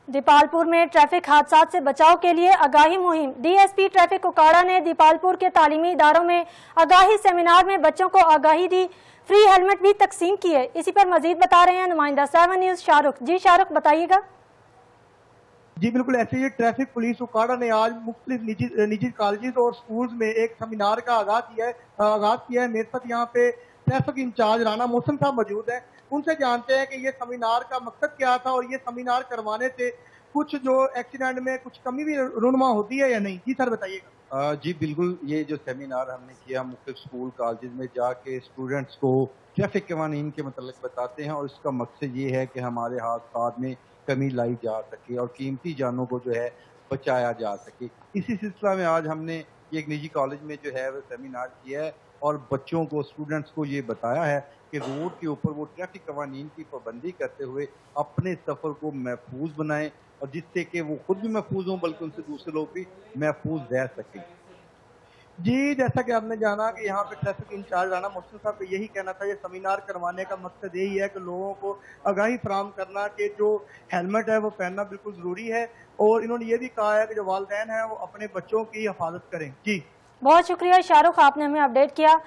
दीपालपुर में ट्रैफिक हादसात से बचाव के लिए आगाही मुहिम। डीएसपी ट्रैफिक उकाड़ा ने दीपालपुर के तालीमी इदारों में आगाही सेमिनार में बच्चों को आगाही दी, फ्री हेलमेट भी तकसीम किए। इसी पर मजीद बता रहे हैं नुमाइंदा 7 न्यूज़ शाहरुख। जी शाहरुख, बताइएगा। जी बिल्कुल, ऐसे ही ट्रैफिक पुलिस उकाड़ा ने आज मुख्तलिफ निजी कॉलेज और स्कूल्स में एक सेमिनार का आगाज किया है। मेरे साथ यहाँ पे ट्रैफिक इंचार्ज राना मोहसिन साहब मौजूद है। उनसे जानते हैं कि ये सेमिनार का मकसद क्या था और ये सेमिनार करवाने से कुछ जो एक्सीडेंट में कुछ कमी भी रूनुमा होती है या नहीं। जी सर, बताइएगा। जी बिल्कुल, ये जो सेमिनार हमने किया मुख्तलिफ स्कूल कॉलेज में जाके स्टूडेंट्स को ट्रैफक कवानीन के मतलब बताते हैं और इसका मकसद ये है कि हमारे हादसात में कमी लाई जा सके और कीमती जानों को जो है बचाया जा सके। इसी सिलसिला में आज हमने एक निजी कॉलेज में जो है वो सेमिनार किया है और बच्चों को, स्टूडेंट्स को ये बताया है कि रोड के ऊपर वो ट्रैफिक कवानीन की पाबंदी करते हुए अपने सफ़र को महफूज बनाएं और जिससे कि वो खुद भी महफूज हों बल्कि उनसे दूसरे लोग भी महफूज रह सकें। जी, जैसा कि आपने जाना कि यहाँ पे ट्रैफिक इंचार्ज राना मोहसिन साहब का यही कहना था, ये सेमिनार करवाने का मकसद यही है कि लोगों को आगाही फराहम करना कि जो हेलमेट है वो पहनना बिल्कुल ज़रूरी है और इन्होंने ये भी कहा है कि जो वालिदैन हैं वो अपने बच्चों की हिफाजत करें। जी बहुत शुक्रिया शाहरुख, आपने हमें अपडेट किया।